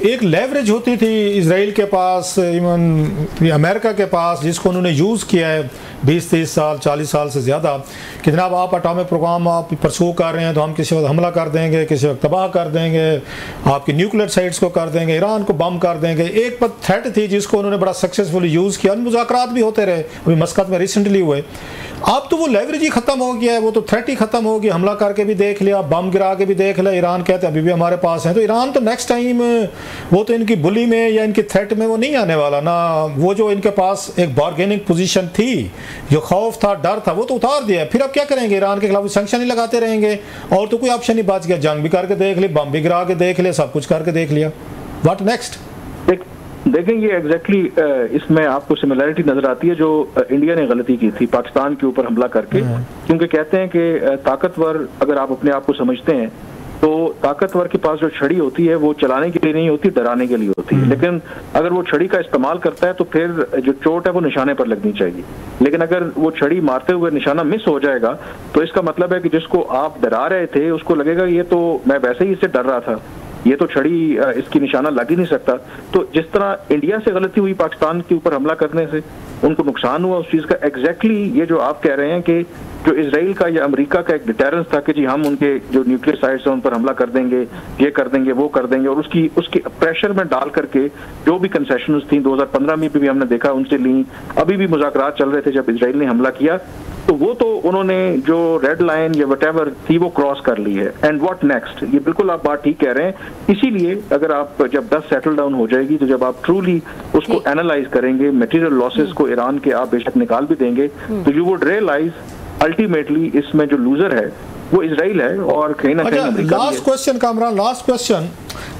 एक लेवरेज होती थी इजराइल के पास, इवन अमेरिका के पास, जिसको उन्होंने यूज़ किया है 20-30 साल 40 साल से ज़्यादा, कि जनाब आप एटॉमिक प्रोग्राम आप परसू कर रहे हैं तो हम किसी वक्त हमला कर देंगे, किसी वक्त तबाह कर देंगे, आपकी न्यूक्लियर साइट्स को कर देंगे, ईरान को बम कर देंगे। एक पर थ्रेट थी जिसको उन्होंने बड़ा सक्सेसफुली यूज़ किया, मुज़ाकरात भी होते रहे, अभी मस्कत में रिसेंटली हुए। अब तो वो लेवरेज ही ख़त्म हो गया है, वो तो थ्रेट ही ख़त्म हो गया, हमला करके भी देख लिया, बम गिरा के भी देख लिया, ईरान कहते अभी भी हमारे पास है। तो ईरान तो नेक्स्ट टाइम वो तो इनकी बुली में या इनकी थ्रेट में वो नहीं आने वाला ना। वो जो इनके पास एक बार्गेनिंग पोजीशन थी, जो खौफ था, डर था, वो तो उतार दिया। फिर अब क्या करेंगे? ईरान के खिलाफ सैंक्शन ही लगाते रहेंगे, और तो कोई ऑप्शन नहीं बच गया। जंग भी करके देख ली, बम भी गिरा के देख लिया, सब कुछ करके देख लिया, व्हाट नेक्स्ट? देखें, ये एग्जैक्टली इसमें आपको सिमिलैरिटी नजर आती है जो इंडिया ने गलती की थी पाकिस्तान के ऊपर हमला करके, क्योंकि कहते हैं कि ताकतवर अगर आप अपने आप को समझते हैं तो ताकतवर के पास जो छड़ी होती है वो चलाने के लिए नहीं होती, डराने के लिए होती है। लेकिन अगर वो छड़ी का इस्तेमाल करता है तो फिर जो चोट है वो निशाने पर लगनी चाहिए। लेकिन अगर वो छड़ी मारते हुए निशाना मिस हो जाएगा तो इसका मतलब है कि जिसको आप डरा रहे थे उसको लगेगा ये तो मैं वैसे ही इससे डर रहा था, ये तो छड़ी इसकी निशाना लग ही नहीं सकता। तो जिस तरह इंडिया से गलती हुई पाकिस्तान के ऊपर हमला करने से, उनको नुकसान हुआ उस चीज का, एग्जैक्टली ये जो आप कह रहे हैं कि जो इजराइल का या अमेरिका का एक डिटेरेंस था कि जी हम उनके जो न्यूक्लियर साइट्स हैं उन पर हमला कर देंगे, ये कर देंगे, वो कर देंगे, और उसकी प्रेशर में डाल करके जो भी कंसेशंस थी 2015 में भी हमने देखा उनसे ली, अभी भी मुज़ाकरात चल रहे थे जब इजराइल ने हमला किया, तो वो तो उन्होंने जो रेड लाइन या व्हाटएवर थी वो क्रॉस कर ली है। And what next? ये बिल्कुल आप बात ठीक कह रहे हैं। इसीलिए अगर आप जब 10 सेटल डाउन हो जाएगी तो जब आप ट्रूली उसको एनालाइज करेंगे, मटेरियल लॉसेस को ईरान के आप बेशक निकाल भी देंगे, तो यू वुड रियलाइज अल्टीमेटली इसमें जो लूजर है वो इजराइल है और कहीं ना कहीं America. Last question Kamran, last question,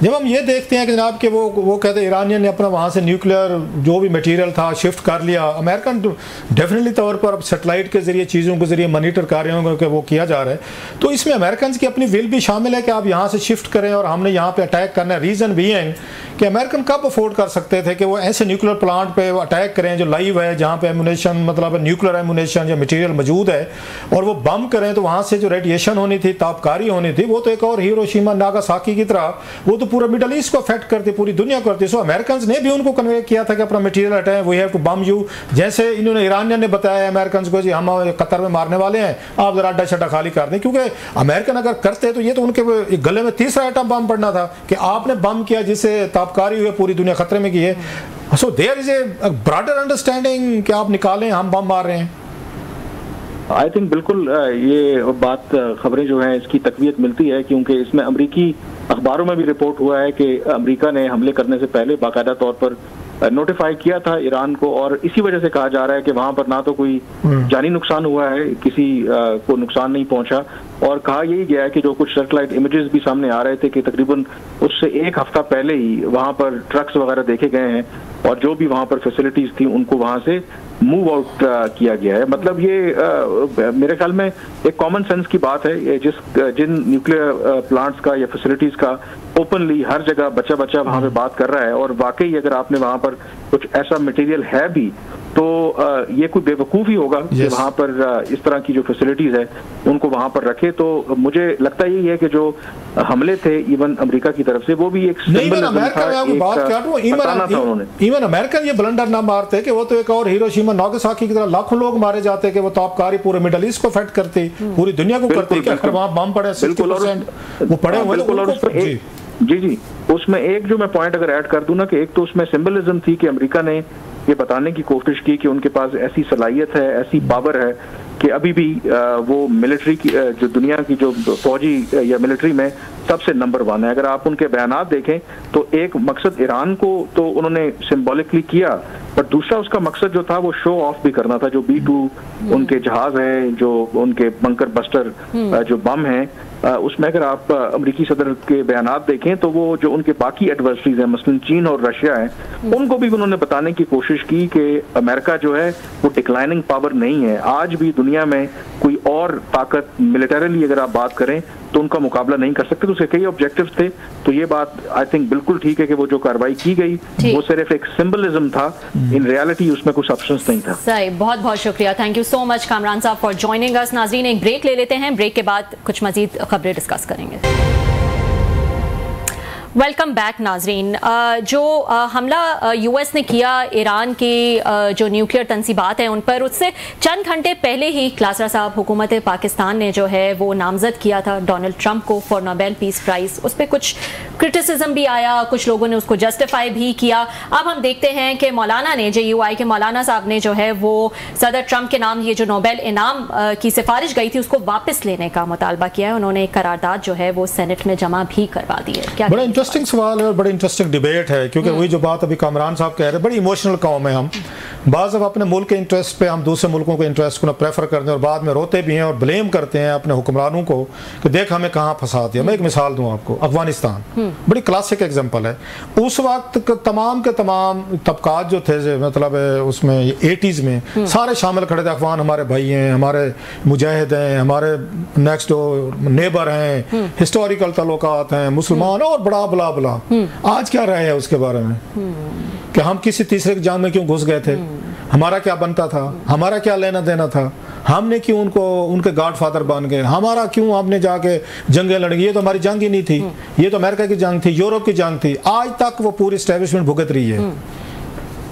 जब हम ये देखते हैं कि जनाब कि वो कहते हैं ईरानियन ने अपना वहाँ से न्यूक्लियर जो भी मटेरियल था शिफ्ट कर लिया, अमेरिकन डेफिनेटली तौर पर अब सेटेलाइट के जरिए चीज़ों के जरिए मॉनिटर कर रहे होंगे कि वो किया जा रहा है, तो इसमें अमेरिकन की अपनी विल भी शामिल है कि आप यहाँ से शिफ्ट करें और हमने यहाँ पे अटैक करना है। रीज़न भी है कि अमेरिकन कब अफोर्ड कर सकते थे कि वो ऐसे न्यूक्लियर प्लांट पे अटैक करें जो लाइव है, जहाँ पे एमुनेशन मतलब न्यूक्लियर एमुनेशन या मटेरियल मौजूद है, और वो बम करें तो वहाँ से जो रेडिएशन होनी थी, तापकारी होनी थी, वो तो एक और हिरोशिमा नागासाकी की तरह वो तो पूरा मिडल ईस्ट को अफेक्ट करती, पूरी दुनिया को करती। सो अमेरिकन ने भी उनको कन्वे किया था कि अपना मटेरियल हटाएं, we have to bomb you. जैसे इन्होंने ईरानियन ने बताया अमेरिकन को जी हम कतर में मारने वाले हैं, आप जरा अड्डा शड्डा खाली कर दें, क्योंकि अमेरिकन अगर करते तो ये तो उनके गले में तीसरा एटम बम पड़ना था कि आपने बम किया जिससे तापकारी हुई, पूरी दुनिया खतरे में की है। So there is a broader understanding कि आप निकालें हम बम मार रहे हैं। आई थिंक बिल्कुल ये बात खबरें जो हैं इसकी तकवीत मिलती है, क्योंकि इसमें अमरीकी अखबारों में भी रिपोर्ट हुआ है कि अमेरिका ने हमले करने से पहले बाकायदा तौर पर नोटिफाई किया था ईरान को, और इसी वजह से कहा जा रहा है कि वहां पर ना तो कोई जानी नुकसान हुआ है, किसी को नुकसान नहीं पहुंचा, और कहा यही गया है कि जो कुछ सैटेलाइट इमेजेस भी सामने आ रहे थे कि तकरीबन उससे एक हफ्ता पहले ही वहां पर ट्रक्स वगैरह देखे गए हैं और जो भी वहां पर फैसिलिटीज थी उनको वहां से मूव आउट किया गया है। मतलब ये मेरे ख्याल में एक कॉमन सेंस की बात है, जिन न्यूक्लियर प्लांट्स का या फैसिलिटीज का ओपनली हर जगह बच्चा वहां पे बात कर रहा है, और वाकई अगर आपने वहां पर कुछ ऐसा मटेरियल है भी तो ये कोई बेवकूफ़ ही होगा कि वहां पर इस तरह की जो फैसिलिटीज है उनको वहां पर रखे। तो मुझे लगता यही है कि जो हमले थे इवन अमेरिका की तरफ से वो भी एक इवन अमेरिकन ये ब्लंडर ना मारते कि वो तो एक और हिरोशिमा नागासाकी की तरह लाखों लोग मारे जाते कि वो तापकारी पूरे मिडल ईस्ट को अफेक्ट करती, पूरी दुनिया को करती, वहां बम पड़े 60% वो पड़े हुए। जी उसमें एक जो मैं पॉइंट अगर ऐड कर दूं ना, कि एक तो उसमें सिंबलिज्म थी कि अमेरिका ने ये बताने की कोशिश की कि उनके पास ऐसी सलाहियत है, ऐसी पावर है कि अभी भी वो मिलिट्री की जो दुनिया की जो फौजी या मिलिट्री में सबसे नंबर 1 है। अगर आप उनके बयानात देखें तो एक मकसद ईरान को तो उन्होंने सिंबॉलिकली किया, पर दूसरा उसका मकसद जो था वो शो ऑफ भी करना था। जो B-2 उनके जहाज हैं, जो उनके बंकर बस्टर जो बम हैं, उसमें अगर आप अमेरिकी सदर के बयानात देखें तो वो जो उनके बाकी एडवर्सरीज हैं मसलन चीन और रशिया है, उनको भी उन्होंने बताने की कोशिश की कि अमेरिका जो है वो डिक्लाइनिंग पावर नहीं है। आज भी दुनिया में कोई और ताकत मिलिटरीली अगर आप बात करें तो उनका मुकाबला नहीं कर सकते। तो उसके कई ऑब्जेक्टिव्स थे, तो ये बात आई थिंक बिल्कुल ठीक है कि वो जो कार्रवाई की गई वो सिर्फ एक सिंबलिज्म था, इन रियलिटी उसमें कुछ सब्सटेंस नहीं था। सही, बहुत बहुत शुक्रिया, thank you so much Kamran साहब फॉर ज्वाइनिंग अस। नाज़रीन एक ब्रेक ले लेते हैं, ब्रेक के बाद कुछ मजीद खबरें डिस्कस करेंगे। वेलकम बैक नाजरीन। जो हमला यूएस ने किया ईरान की जो न्यूक्लियर तंसीबात हैं उन पर, उससे चंद घंटे पहले ही क्लासरा साहब हुकूमत पाकिस्तान ने जो है वो नामजद किया था डोनाल्ड ट्रंप को फॉर नोबेल पीस प्राइज़। उस पर कुछ क्रिटिसिज्म भी आया, कुछ लोगों ने उसको जस्टिफाई भी किया। अब हम देखते हैं कि मौलाना ने, JUI के मौलाना साहब ने जो है वो सदर ट्रंप के नाम ये जो नोबेल इनाम की सिफारिश गई थी उसको वापस लेने का मुतालबा किया है। उन्होंने एक करारदाद जो है वो सेनेट में जमा भी करवा दी है। क्या इंटरेस्टिंग सवाल है और बड़ी इंटरेस्टिंग डिबेट है, क्योंकि वही जो बात अभी कामरान साहब कह रहे हैं, बड़ी इमोशनल कौम है हम। बाज़ अब अपने मुल्क के इंटरेस्ट पे हम दूसरे मुल्कों के इंटरेस्ट को प्रेफर करते हैं और बाद में रोते भी हैं और ब्लेम करते हैं अपने हुक्मरानों को कि देख हमें कहाँ फंसा दिया। मैं एक मिसाल दूं आपको, अफगानिस्तान बड़ी क्लासिक एग्जांपल है। उस वक्त तमाम के तमाम तबकात जो थे, मतलब उसमें 80s में सारे शामिल खड़े थे। अफगान हमारे भाई हैं, हमारे मुजाहिद हैं, हमारे नेक्स्ट नेबर हैं, हिस्टोरिकल ताल्लुकात हैं, मुसलमान और बड़ा बला बला। आज क्या रहा है उसके बारे में कि हम किसी तीसरे की जान में क्यों घुस गए थे, हमारा क्या बनता था, हमारा क्या लेना देना था, हमने क्यों उनको उनके गॉडफादर बन गए, हमारा क्यों हमने जाके जंगें लड़ी। ये तो हमारी जंग ही नहीं थी, ये तो अमेरिका की जंग थी, यूरोप की जंग थी। आज तक वो पूरी एस्टेब्लिशमेंट भुगत रही है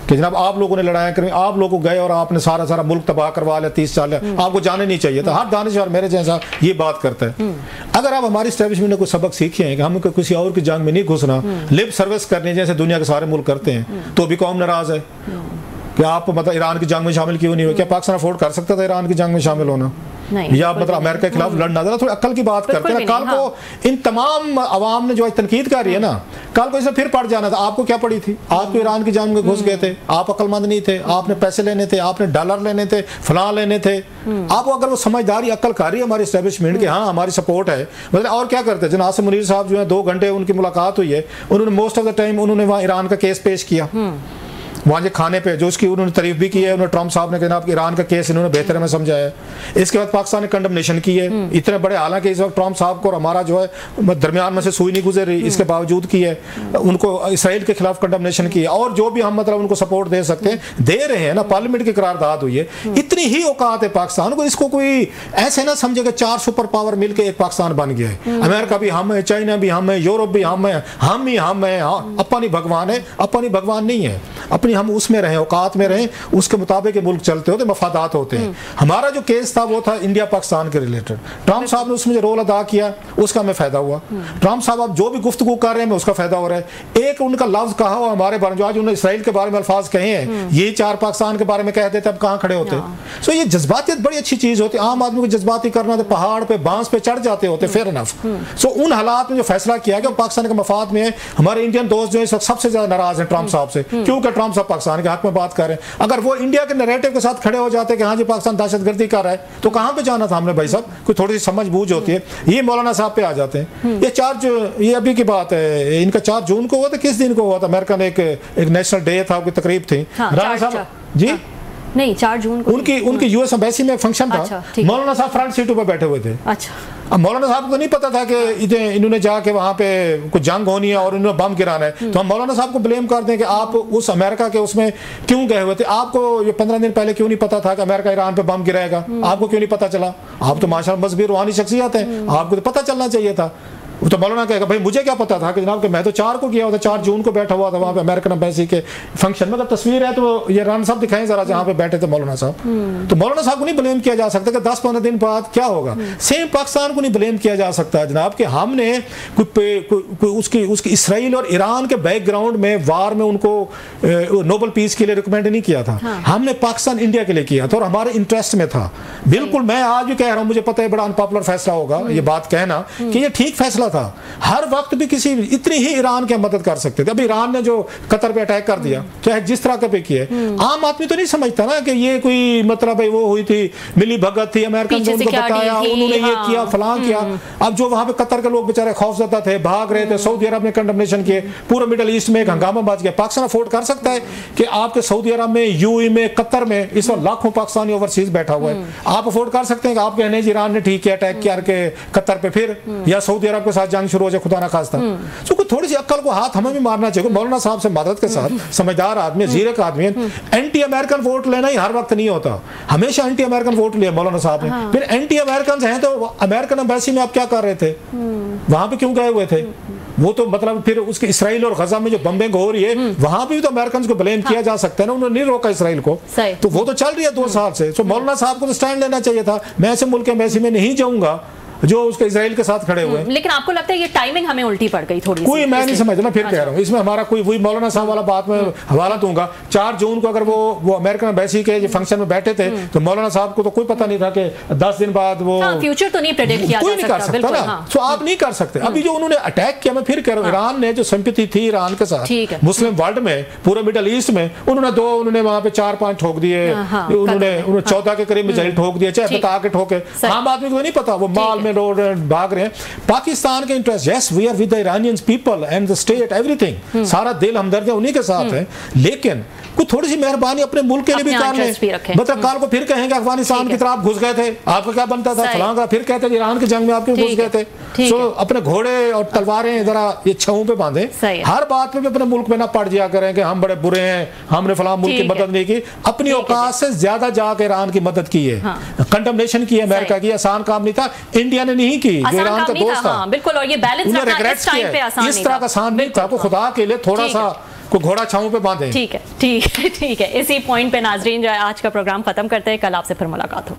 कि जनाब आप लोगों ने लड़ाई करी, आप लोगों गए और आपने सारा मुल्क तबाह करवा लिया, 30 साल आपको जाने नहीं चाहिए था। हर दानिशवर मेरे जैसा ये बात करता है। अगर आप हमारी एस्टेब्लिशमेंट ने कुछ सबक सीखे हैं कि हमें किसी और की जंग में नहीं घुसना, लिप सर्विस करनी जैसे दुनिया के सारे मुल्क करते हैं, तो भी कौम नाराज है कि आप मतलब ईरान की जंग में शामिल क्यों नहीं हुए। क्या पाकिस्तान अफोर्ड कर सकता था ईरान की जंग में शामिल होना? या मतलब अमेरिका के खिलाफ लड़ना, जरा थोड़ी अक्ल की बात करते हैं। कल को इन तमाम अवाम ने जो तनकीद कर रही है ना, कल को इसे फिर पड़ जाना था। आपको क्या पड़ी थी? आप तो ईरान की जंग में घुस गए थे, आप अक्लमंद नहीं थे, आपने पैसे लेने थे, आपने डॉलर लेने थे, फलां लेने थे। आपको अगर वो समझदारी अक्ल कर रही है हमारी एस्टेब्लिशमेंट की, हाँ हमारी सपोर्ट है, मतलब और क्या करते हैं। जनाब से मुनीर साहब जो है 2 घंटे उनकी मुलाकात हुई है, उन्होंने मोस्ट ऑफ द टाइम उन्होंने वहाँ ईरान का केस पेश किया, वहाँ जो खाने पे जो उसकी उन्होंने तारीफ भी की है। उन्होंने ट्रम्प साहब ने जनाब ईरान का केस इन्होंने बेहतर में समझाया। इसके बाद पाकिस्तान ने कंडमनेशन की है इतने बड़े, हालांकि इस वक्त ट्रम्प साहब को और हमारा जो है दरमियान में से सुई नहीं गुजर रही, इसके बावजूद की है उनको इसराइल के खिलाफ कंडमनेशन की है। और जो भी हम मतलब उनको सपोर्ट दे सकते हैं दे रहे हैं ना, पार्लियामेंट की करारदाद हुई है। इतनी ही औकात है पाकिस्तान को, इसको कोई ऐसे ना समझे कि 4 सुपर पावर मिलकर एक पाकिस्तान बन गया है। अमेरिका भी हम है, चाइना भी हम है, यूरोप भी हम है, हम ही हम है। अपनी भगवान है, अपनी भगवान नहीं है, अपनी हम उसमें रहे, औकात में रहे, उसके मुताबिक मुल्क चलते होते, मफादात होते हैं। हमारा जो केस था वो था इंडिया पाकिस्तान के रिलेटेड। ट्रम्प साहब ने उसमें जो रोल अदा किया उसका हमें फायदा हुआ। ट्रम्प साहब अब जो भी गुफ्तगू कर रहे हैं उसका फायदा हो रहा है। एक उनका लफ्ज कहा हुआ हमारे बारे में, जो आज उन्होंने इसराइल के बारे में अल्फाज कहे हैं, ये 4 पाकिस्तान के बारे में कह देते अब कहाँ खड़े होते। सो ये जज्बातियत बड़ी अच्छी चीज होती है। आम आदमी को जज्बाती करना तो पहाड़ पे बांस पे चढ़ जाते होते, फेयर इनफ। सो उन हालात में जो फैसला किया गया पाकिस्तान के मफाद में है। हमारे इंडियन दोस्त जो है सबसे ज्यादा नाराज है ट्रम्प साहब से, क्योंकि ट्रम्प साहब पाकिस्तान के हक में बात कर रहे हैं। अगर वो इंडिया के नैरेटिव के साथ खड़े हो जाते कि हाँ जी पाकिस्तान दहशतगर्दी कर रहा है, तो कहां पे जाना था हमने भाई साहब? कोई थोड़ी सी समझ बूझ होती है। ये मौलाना साहब पे आ जाते हैं। ये अभी की बात है, इनका 4 जून को हुआ था, किस दिन को हुआ था? अमेरिका ने एक नेशनल डे था, कोई तकरीब थी। राना साहब जी नहीं 4 जून को उनकी यूएस एम्बेसी में फंक्शन था। मौलाना साहब फ्रंट सीटों पर बैठे हुए थे। अच्छा, अब मौलाना साहब को नहीं पता था कि इन्होंने जाके वहां पे कुछ जंग होनी है और इन्होंने बम गिराना है। तो हम मौलाना साहब को ब्लेम करते हैं कि आप उस अमेरिका के उसमें क्यों गए हुए थे? आपको ये 15 दिन पहले क्यों नहीं पता था कि अमेरिका ईरान पे बम गिराएगा? आपको क्यों नहीं पता चला? आप तो माशाल्लाह मजहबी रूहानी शख्सियत हैं, आपको तो पता चलना चाहिए था। तो मौलाना कहेगा भाई मुझे क्या पता था कि जनाब कि मैं तो 4 को गया हुआ था, 4 जून को बैठा हुआ था वहाँ पे अमेरिकन एम्बेसी के फंक्शन में। अगर तस्वीर है तो ये राना साहब दिखाएं जरा जहाँ पे बैठे थे मौलाना साहब। तो मौलाना साहब को नहीं ब्लेम किया जा सकता कि 10-15 दिन बाद क्या होगा। सेम पाकिस्तान को नहीं ब्लेम किया जा सकता जनाब कि हमने उसकी इसराइल और ईरान के बैकग्राउंड में वार में उनको नोबेल पीस के लिए रिकमेंड नहीं किया था। हमने पाकिस्तान इंडिया के लिए किया था और हमारे इंटरेस्ट में था। बिल्कुल मैं आज भी कह रहा हूँ, मुझे पता है बड़ा अनपॉपुलर फैसला होगा ये बात कहना कि ये ठीक फैसला था। हर वक्त भी किसी इतनी ही ईरान की मदद कर सकते थे। अभी ईरान ने जो कतर पे अटैक कर दिया, चाहे जिस तरह के पे किए, आम आदमी तो नहीं समझता ना कि ये कोई मतलब वो हुई थी, मिली भगत थी, अमेरिकन ने उनको बताया, उन्होंने ये किया फलां किया। अब जो वहां पे कतर के लोग बेचारे खौफजदा थे, भाग रहे थे, सऊदी अरब ने कंडमनेशन किए, पूरे मिडल ईस्ट में एक हंगामा बाज गया। पाकिस्तान अफोर्ड कर सकता है कि आपके सऊदी अरब में, यूएई में, कतर में इस वक्त लाखों पाकिस्तानी ओवरसीज बैठा हुआ है। आप अफोर्ड कर सकते हैं कि आप कहने ईरान ने ठीक किया अटैक किया के कतर पे, फिर या सऊदी अरब के साथ जंग शुरू हो जाए खुदा ना खास्ता। तो कोई थोड़ी सी अक्ल को हाथ हमें भी मारना चाहिए। मौलाना साहब से मदद के साथ, समझदार आदमी, जीरक आदमी है। एंटी अमेरिकन वोट लेना ही हर वक्त नहीं होता, हमेशा एंटी अमेरिकन वोट लिया मौलाना साहब ने। फिर एंटी अमेरिकन हैं तो अमेरिकन एम्बेसी में आप क्या कर रहे थे? वहां पे क्यों गए हुए थे? वो तो मतलब फिर उसके इसराइल और गजा में जो बम्बिंग हो रही है वहां भी तो अमेरिकन को ब्लेम किया जा सकता है ना, उन्होंने नहीं रोका इसराइल को। तो वो तो चल रही है 2 साल से। तो मौलाना साहब को तो स्टैंड लेना चाहिए था, मैं ऐसे मुल्क एम्बेसी में नहीं जाऊंगा जो उसके इजराइल के साथ खड़े हुए। लेकिन आपको लगता है ये टाइमिंग हमें उल्टी पड़ गई थोड़ी? कोई मैं नहीं समझना, फिर कह रहा हूँ इसमें हमारा कोई वही मौलाना साहब वाला बात में हवाला दूंगा। 4 जून को अगर वो अमेरिकन एम्बेसी के फंक्शन में बैठे थे तो मौलाना साहब को तो कोई पता नहीं था कि 10 दिन बाद वो फ्यूचर तो नहीं प्रेडिक्ट किया कोई नहीं कर सकता ना। तो आप नहीं कर सकते। अभी जो उन्होंने अटैक किया, मैं फिर कह रहा हूँ, ईरान ने जो सिंपैथी थी ईरान के साथ मुस्लिम वर्ल्ड में, पूरे मिडल ईस्ट में, उन्होंने वहां पे 4-5 ठोक दिए, उन्होंने 14 के करीब मिसाइल ठोक दिए, चाहे बता के ठोके। आम आदमी को नहीं पता, वो माल में रोड भाग रहे हैं। पाकिस्तान के interest, yes we are with the Iranians people and the state everything, सारा दिल हमदर्द उन्हीं के साथ है। लेकिन कुछ थोड़ी सी मेहरबानी अपने मुल्क के लिए भी कर लें। मतलब काल को फिर कहेंगे अफगानिस्तान की तरफ घुस गए थे, आपका क्या बनता था फलां का, फिर कहते ईरान की जंग में आप क्यों घुस गए थे। सो अपने घोड़े और तलवारें जरा ये छाऊं पे बांधे, हर बात पे भी अपने मुल्क में ना पड़ जाया करें कि हम बड़े बुरे हैं, हमने फलां मुल्क की मदद नहीं की। अपनी औकात से ज्यादा जाके ईरान की मदद की है, कंडमनेशन की है अमेरिका की। आसान काम नहीं था, इंडिया ने नहीं की, ईरान का दोस्त था। बिल्कुल, और ये बैलेंस रखना इस टाइम पे आसान नहीं था, इस तरह का आसान नहीं था। खुदा के लिए थोड़ा सा को घोड़ा छाऊं पे बांधे। ठीक है, ठीक है, ठीक है। इसी पॉइंट पे नाजरीन जो है आज का प्रोग्राम खत्म करते हैं। कल आपसे फिर मुलाकात हो।